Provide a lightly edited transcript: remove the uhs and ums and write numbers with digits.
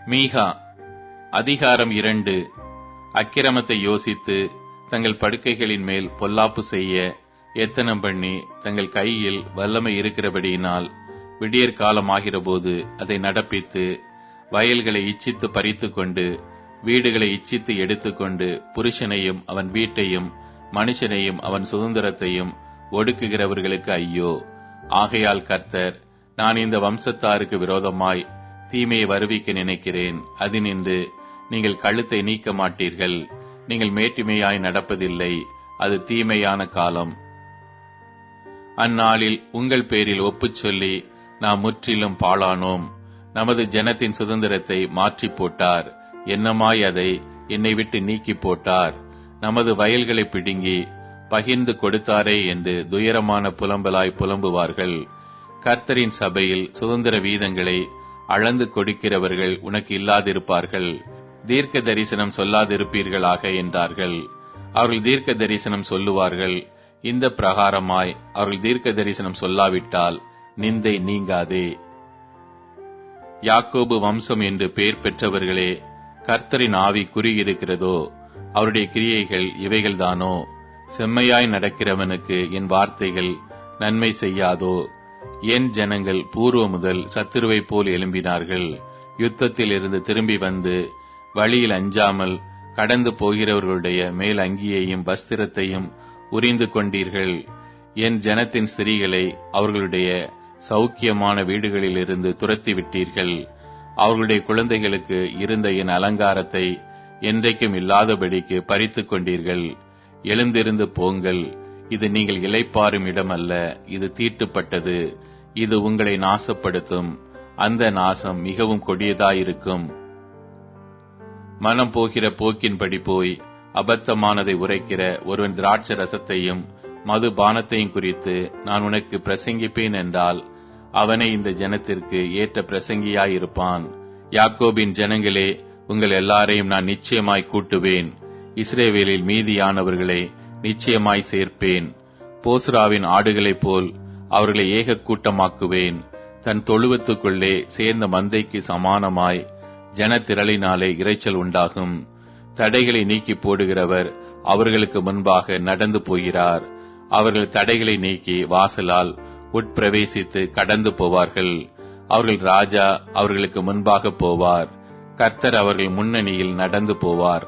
மீகா அதிகாரம் 2. அக்கிரமத்தை யோசித்து தங்கள் படுக்கைகளின் மேல் பொல்லாப்பு செய்ய எத்தனம் பண்ணி தங்கள் கையில் வல்லமை இருக்கிறபடியினால் விடியற் காலமாகிறபோது அதை நடப்பித்து வயல்களை இச்சித்து பறித்து கொண்டு வீடுகளை இச்சித்து எடுத்துக்கொண்டு புருஷனையும் அவன் வீட்டையும் மனுஷனையும் அவன் சுதந்திரத்தையும் ஒடுக்குகிறவர்களுக்கு ஐயோ. ஆகையால் கர்த்தர், நான் இந்த வம்சத்தாருக்கு விரோதமாய் தீமையை வருவிக்க நினைக்கிறேன். அதினின்று நீங்கள் கழுத்தை நீக்க மாட்டீர்கள். நீங்கள் மேட்டிமையாய் நடப்பதில்லை. அது தீமையான காலம். அந்நாளில் உங்கள் பேரில் ஒப்புச் சொல்லி நாம் முற்றிலும் பாழானோம். நமது ஜனத்தின் சுதந்திரத்தை மாற்றி போட்டார். என்னமாய் அதை என்னை விட்டு நீக்கி போட்டார். நமது வயல்களை பிடுங்கி பகிர்ந்து கொடுத்தாரே என்று துயரமான புலம்பலாய் புலம்புவார்கள். கர்த்தரின் சபையில் சுதந்திர வீதங்களை அளந்து கொடுக்கிறவர்கள் உனக்கு இல்லாதிருப்பார்கள். தீர்க்க தரிசனம் சொல்லாதிருப்பீர்களாக என்றார்கள். அவர்கள் தீர்க்க தரிசனம் சொல்லுவார்கள். இந்த பிரகாரமாய் அவர்கள் தீர்க்க தரிசனம் சொல்லாவிட்டால் நிந்தை நீங்காதே. யாக்கோபு வம்சம் என்று பெயர் பெற்றவர்களே, கர்த்தரின் ஆவி குறியிருக்கிறதோ? அவருடைய கிரியைகள் இவைகள்தானோ? செம்மையாய் நடக்கிறவனுக்கு என் வார்த்தைகள் நன்மை செய்யாதோ? என் ஜனங்கள் பூர்வ முதல் சத்துருவை போல் எழும்பினார்கள். யுத்தத்தில் இருந்து திரும்பி வந்து வழியில் அஞ்சாமல் கடந்து போகிறவர்களுடைய மேல் அங்கியையும் வஸ்திரத்தையும் உரிந்து கொண்டீர்கள். என் ஜனத்தின் ஸ்திரீகளை அவர்களுடைய சௌக்கியமான வீடுகளிலிருந்து துரத்தி விட்டீர்கள். அவர்களுடைய குழந்தைகளுக்கு இருந்த என் அலங்காரத்தை என்றைக்கும் இல்லாதபடிக்கு பறித்து கொண்டீர்கள். எழுந்திருந்து போங்கள். இது நீங்கள் இளைப்பாறும் இடம் அல்ல. இது தீட்டுப்பட்டது. இது உங்களை நாசப்படுத்தும். அந்த நாசம் மிகவும் கொடியதாயிருக்கும். மனம் போகிற போக்கின்படி போய் அபத்தமானதை உரைக்கிற ஒருவன் திராட்சை ரசத்தையும் மதுபானத்தையும் குறித்து நான் உனக்கு பிரசங்கிப்பேன் என்றால் அவனை இந்த ஜனத்திற்கு ஏற்ற பிரசங்கியாயிருப்பான். யாக்கோபின் ஜனங்களே, உங்கள் எல்லாரையும் நான் நிச்சயமாய் கூட்டுவேன். இஸ்ரவேலில் மீதியானவர்களை நிச்சயமாய் சேர்ப்பேன். போஸ்ராவின் ஆடுகளைப் போல் அவர்களை ஏக கூட்டமாக்குவேன். தன் தொழுவத்துக்குள்ளே சேர்ந்த மந்தைக்கு சமானமாய் ஜனத்திரளினாலே இரைச்சல் உண்டாகும். தடைகளை நீக்கி போடுகிறவர் அவர்களுக்கு முன்பாக நடந்து போகிறார். அவர்கள் தடைகளை நீக்கி வாசலால் உட்பிரவேசித்து கடந்து போவார்கள். அவர்கள் ராஜா அவர்களுக்கு முன்பாக போவார். கர்த்தர் அவர்கள் முன்னணியில் நடந்து போவார்.